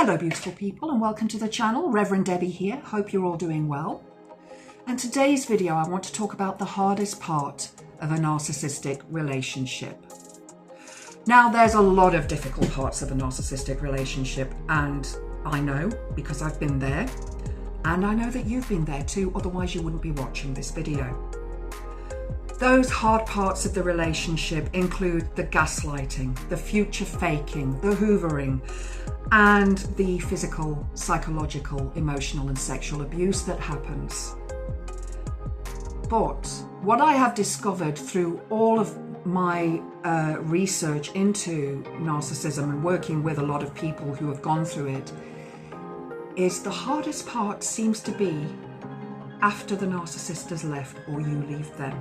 Hello beautiful people and welcome to the channel. Reverend Debbie here. Hope you're all doing well. And today's video I want to talk about the hardest part of a narcissistic relationship. Now there's a lot of difficult parts of a narcissistic relationship, and I know because I've been there, and I know that you've been there too, otherwise you wouldn't be watching this video. Those hard parts of the relationship include the gaslighting, the future faking, the hoovering, and the physical, psychological, emotional and sexual abuse that happens. But what I have discovered through all of my research into narcissism and working with a lot of people who have gone through it is the hardest part seems to be after the narcissist has left or you leave them.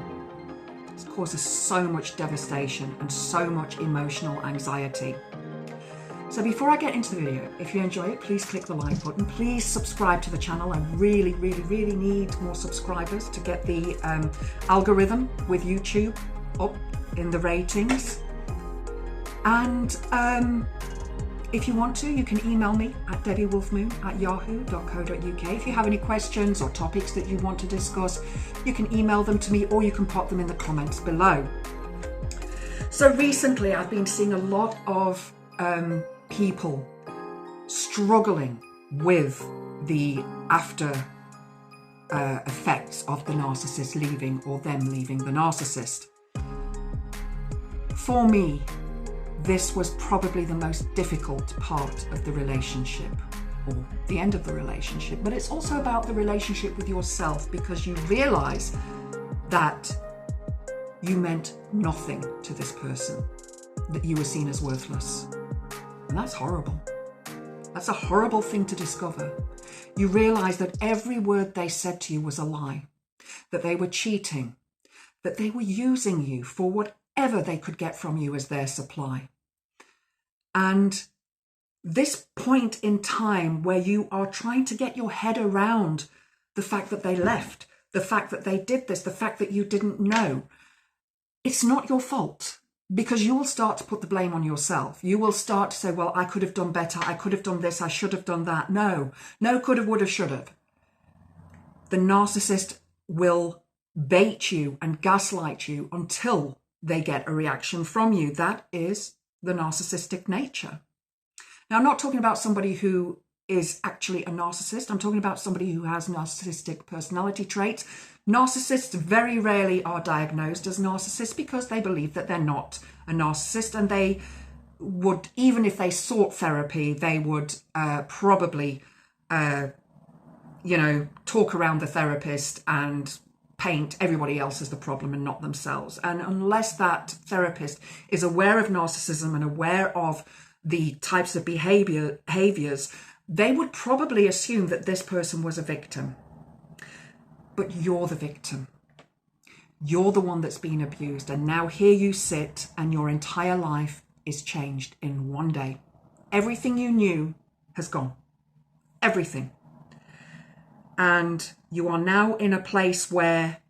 It causes so much devastation and so much emotional anxiety. So before I get into the video, if you enjoy it, please click the like button. Please subscribe to the channel. I really need more subscribers to get the algorithm with YouTube up in the ratings. And if you want to, you can email me at debbiewolfmoon@yahoo.co.uk. If you have any questions or topics that you want to discuss, you can email them to me or you can pop them in the comments below. So recently I've been seeing a lot of people struggling with the after effects of the narcissist leaving or them leaving the narcissist. For me, this was probably the most difficult part of the relationship, or the end of the relationship, but it's also about the relationship with yourself, because you realize that you meant nothing to this person, that you were seen as worthless. And that's horrible. That's a horrible thing to discover. You realize that every word they said to you was a lie, that they were cheating, that they were using you for whatever they could get from you as their supply. And this point in time where you are trying to get your head around the fact that they left, the fact that they did this, the fact that you didn't know, it's not your fault, because you will start to put the blame on yourself. You will start to say, well, I could have done better. I could have done this. I should have done that. No could have, would have, should have. The narcissist will bait you and gaslight you until they get a reaction from you. That is the narcissistic nature. Now, I'm not talking about somebody who is actually a narcissist. I'm talking about somebody who has narcissistic personality traits. Narcissists very rarely are diagnosed as narcissists because they believe that they're not a narcissist, and they would, even if they sought therapy, they would probably, talk around the therapist and paint everybody else as the problem and not themselves. And unless that therapist is aware of narcissism and aware of the types of behaviors, they would probably assume that this person was a victim. But you're the victim. You're the one that's been abused. And now here you sit and your entire life is changed in one day. Everything you knew has gone. Everything. And you are now in a place where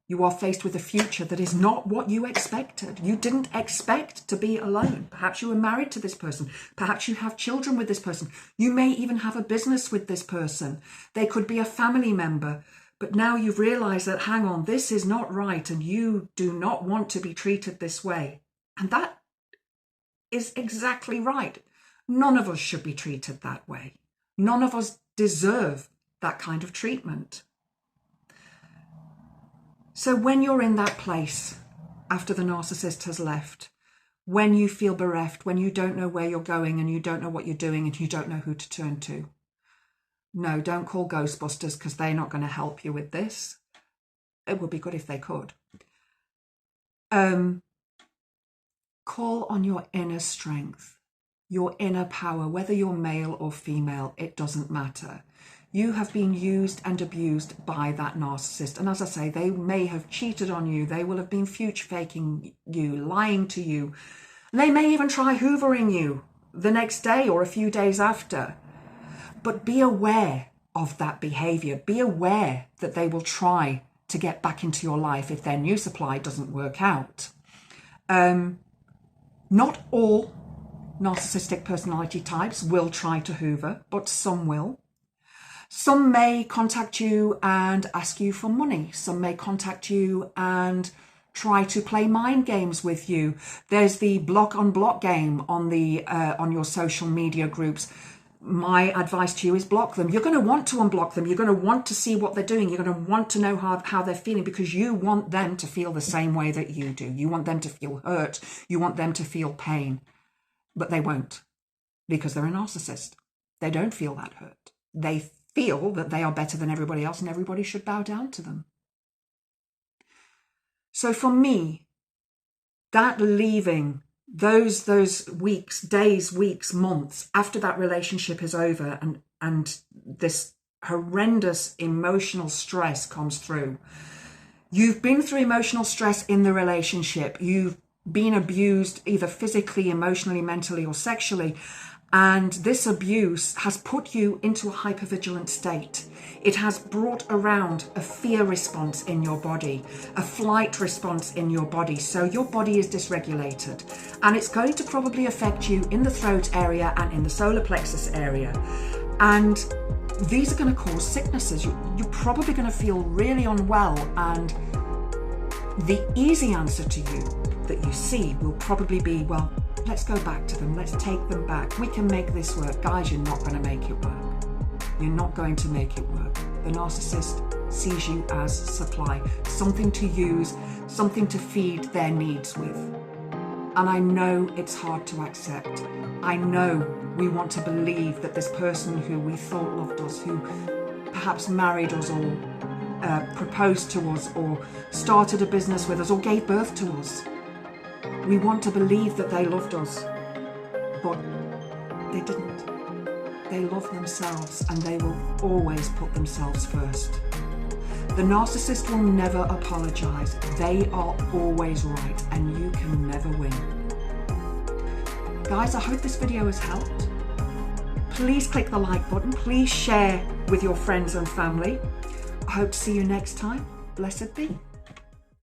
you are faced with a future that is not what you expected. You didn't expect to be alone. Perhaps you were married to this person. Perhaps you have children with this person. You may even have a business with this person. They could be a family member. But now you've realized that, hang on, this is not right, and you do not want to be treated this way. And that is exactly right. None of us should be treated that way. None of us deserve that kind of treatment. So when you're in that place after the narcissist has left, when you feel bereft, when you don't know where you're going and you don't know what you're doing and you don't know who to turn to, no, don't call Ghostbusters, because they're not going to help you with this. It would be good if they could. Call on your inner strength, your inner power, whether you're male or female, it doesn't matter. You have been used and abused by that narcissist. And as I say, they may have cheated on you. They will have been future faking you, lying to you. They may even try hoovering you the next day or a few days after. But be aware of that behavior. Be aware that they will try to get back into your life if their new supply doesn't work out. Not all narcissistic personality types will try to hoover, but some will. Some may contact you and ask you for money. Some may contact you and try to play mind games with you. There's the block unblock game on your social media groups. My advice to you is block them. You're going to want to unblock them. You're going to want to see what they're doing. You're going to want to know how they're feeling, because you want them to feel the same way that you do. You want them to feel hurt. You want them to feel pain. But they won't, because they're a narcissist. They don't feel that hurt. They feel that they are better than everybody else and everybody should bow down to them. So for me, that leaving those weeks, days, weeks, months after that relationship is over and this horrendous emotional stress comes through. You've been through emotional stress in the relationship. You've been abused either physically, emotionally, mentally, or sexually. And this abuse has put you into a hypervigilant state. It has brought around a fear response in your body, a flight response in your body. So your body is dysregulated, and it's going to probably affect you in the throat area and in the solar plexus area. And these are going to cause sicknesses. You're probably going to feel really unwell. And the easy answer to you that you see will probably be, well, let's go back to them. Let's take them back. We can make this work. Guys, you're not going to make it work. You're not going to make it work. The narcissist sees you as supply, something to use, something to feed their needs with. And I know it's hard to accept. I know we want to believe that this person who we thought loved us, who perhaps married us or proposed to us or started a business with us or gave birth to us, we want to believe that they loved us, but they didn't. They love themselves, and they will always put themselves first. The narcissist will never apologize. They are always right, and you can never win. Guys, I hope this video has helped. Please click the like button. Please share with your friends and family. I hope to see you next time. Blessed be.